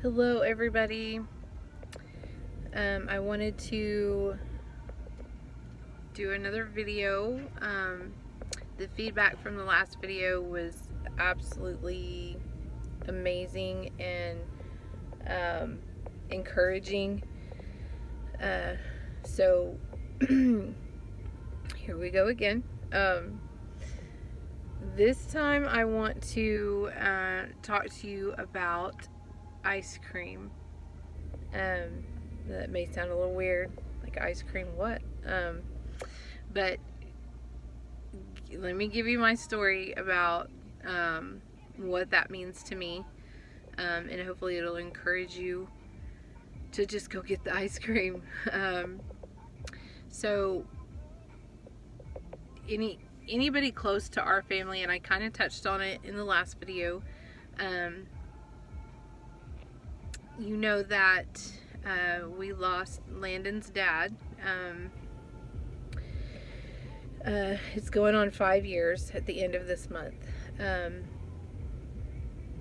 Hello everybody. I wanted to do another video. The feedback from the last video was absolutely amazing and encouraging. So here we go again. This time I want to talk to you about ice cream. That may sound a little weird, like ice cream what? But let me give you my story about what that means to me, and hopefully it'll encourage you to just go get the ice cream. So anybody close to our family, and I kind of touched on it in the last video, you know that we lost Landon's dad. It's going on 5 years at the end of this month.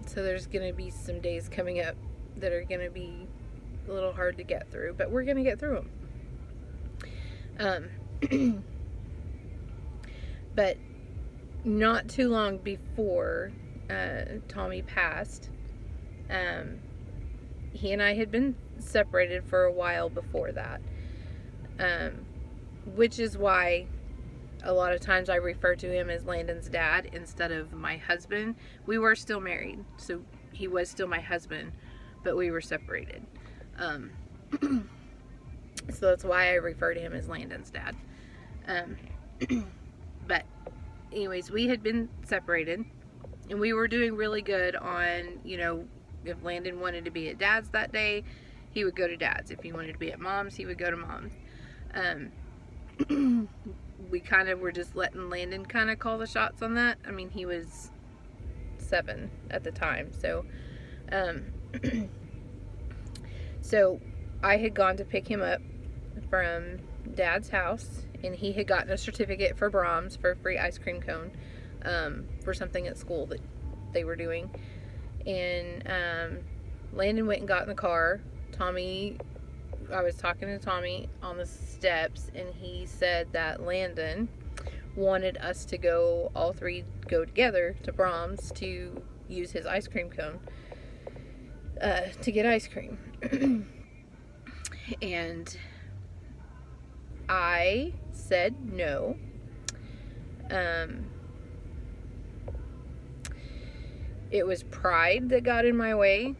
So there's going to be some days coming up that are going to be a little hard to get through, but we're going to get through them. But not too long before Tommy passed, he and I had been separated for a while before that, which is why a lot of times I refer to him as Landon's dad instead of my husband. We were still married, so he was still my husband, but we were separated. So that's why I refer to him as Landon's dad. But anyways, we had been separated, and we were doing really good on, you know, if Landon wanted to be at Dad's that day, he would go to Dad's. If he wanted to be at Mom's, he would go to Mom's. We kind of were just letting Landon kind of call the shots on that. I mean, he was 7 at the time. So, so I had gone to pick him up from Dad's house, and he had gotten a certificate for Brahms for a free ice cream cone, for something at school that they were doing. And Landon went and got in the car. I was talking to Tommy on the steps, and he said that Landon wanted us to go, all three go together to Brahms to use his ice cream cone to get ice cream. And I said no. It was pride that got in my way,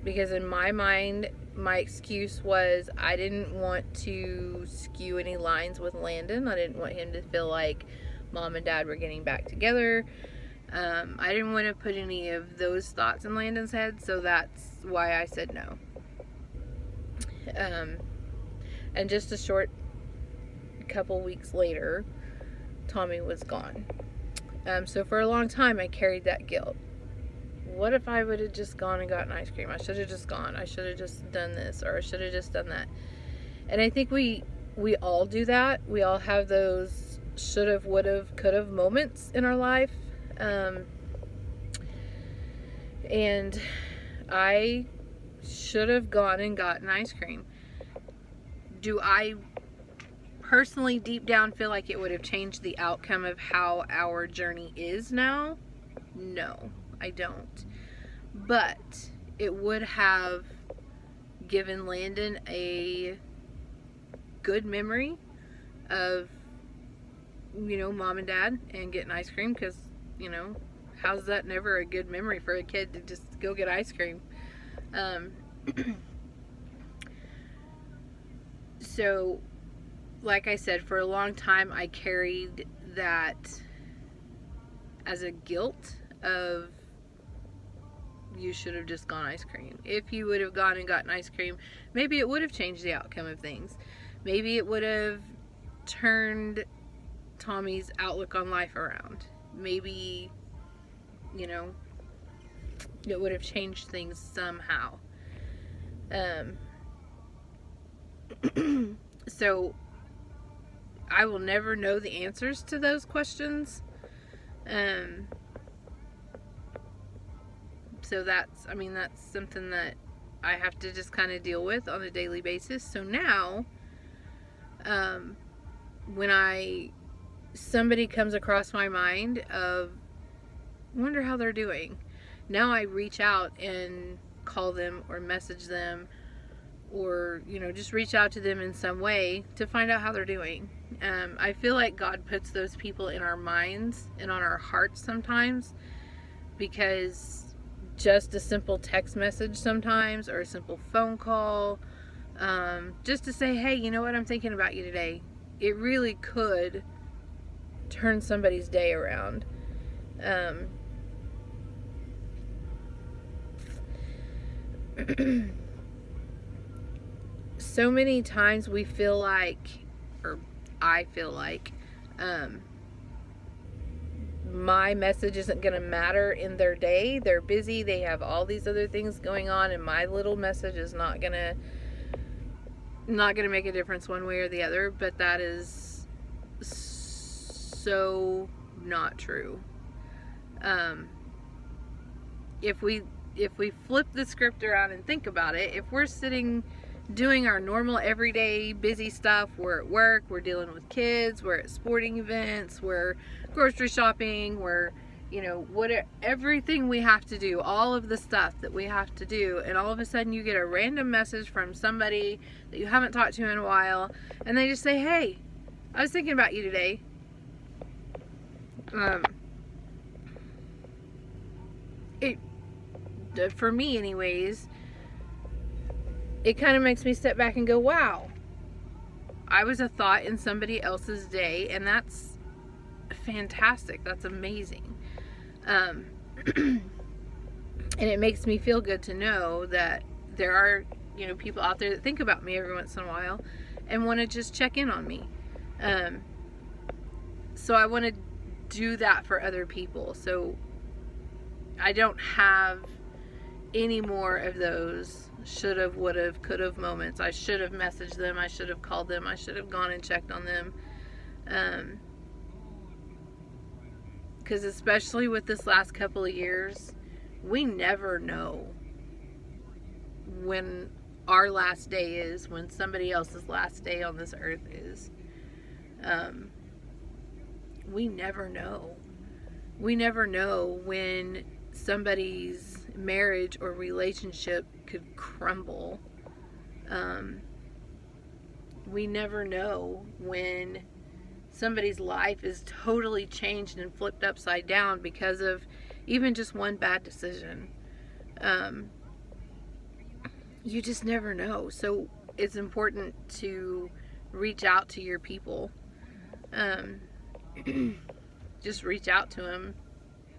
because in my mind, my excuse was I didn't want to skew any lines with Landon. I didn't want him to feel like Mom and Dad were getting back together. I didn't want to put any of those thoughts in Landon's head, so that's why I said no. And just a short couple weeks later, Tommy was gone. So for a long time, I carried that guilt. What if I would have just gone and gotten ice cream? I should have just gone. I should have just done this, or I should have just done that. And I think we all do that. We all have those should have, would have, could have moments in our life. And I should have gone and gotten ice cream. Do I personally deep down feel like it would have changed the outcome of how our journey is now? No, I don't. But it would have given Landon a good memory of, you know, Mom and Dad and getting ice cream, because, you know, how's that never a good memory for a kid to just go get ice cream? So, like I said, for a long time I carried that as a guilt of, you should have just gone ice cream. If you would have gone and gotten ice cream, maybe it would have changed the outcome of things. Maybe it would have turned Tommy's outlook on life around. Maybe, you know, it would have changed things somehow. So I will never know the answers to those questions. So that's, I mean, that's something that I have to just kind of deal with on a daily basis. So now, when somebody comes across my mind of, wonder how they're doing, now I reach out and call them or message them, or, you know, just reach out to them in some way to find out how they're doing. I feel like God puts those people in our minds and on our hearts sometimes, because just a simple text message sometimes, or a simple phone call, just to say, hey, you know what, I'm thinking about you today, it really could turn somebody's day around. So many times we feel like, or I feel like, my message isn't going to matter in their day. They're busy, they have all these other things going on, and my little message is not going to make a difference one way or the other. But that is so not true. If we flip the script around and think about it, if we're sitting doing our normal everyday busy stuff, we're at work, we're dealing with kids, we're at sporting events, we're grocery shopping, we're, you know, everything we have to do, all of the stuff that we have to do, and all of a sudden you get a random message from somebody that you haven't talked to in a while, and they just say, hey, I was thinking about you today. For me anyways, it kind of makes me step back and go, wow, I was a thought in somebody else's day, and that's fantastic. That's amazing. And it makes me feel good to know that there are, you know, people out there that think about me every once in a while and want to just check in on me. So I want to do that for other people. So I don't have any more of those should have, would have, could have moments. I should have messaged them, I should have called them, I should have gone and checked on them. Because especially with this last couple of years, we never know when our last day is, when somebody else's last day on this earth is. We never know. We never know when somebody's marriage or relationship could crumble. We never know when somebody's life is totally changed and flipped upside down because of even just one bad decision. You just never know. So it's important to reach out to your people. Just reach out to them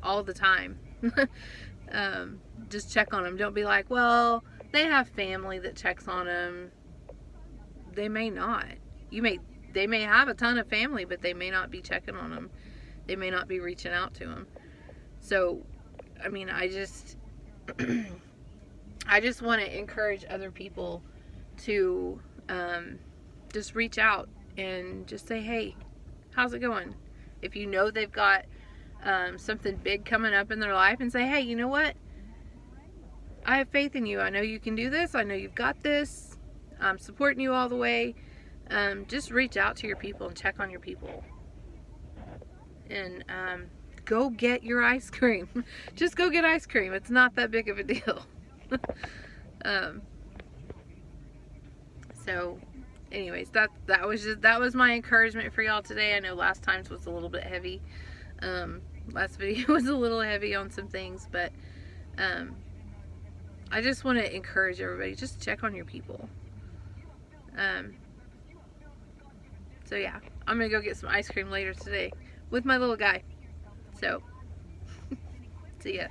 all the time. Just check on them. Don't be like, well, they have family that checks on them. They may not. They may have a ton of family, but they may not be checking on them. They may not be reaching out to them. So, I mean, I just want to encourage other people to just reach out and just say, hey, how's it going? If you know they've got something big coming up in their life, and say, hey, you know what? I have faith in you. I know you can do this. I know you've got this. I'm supporting you all the way. Just reach out to your people and check on your people. And go get your ice cream. Just go get ice cream. It's not that big of a deal. So anyways, that was my encouragement for y'all today. I know last time's was a little bit heavy. Last video was a little heavy on some things, but I just want to encourage everybody, just check on your people. So yeah, I'm gonna go get some ice cream later today with my little guy. So see ya.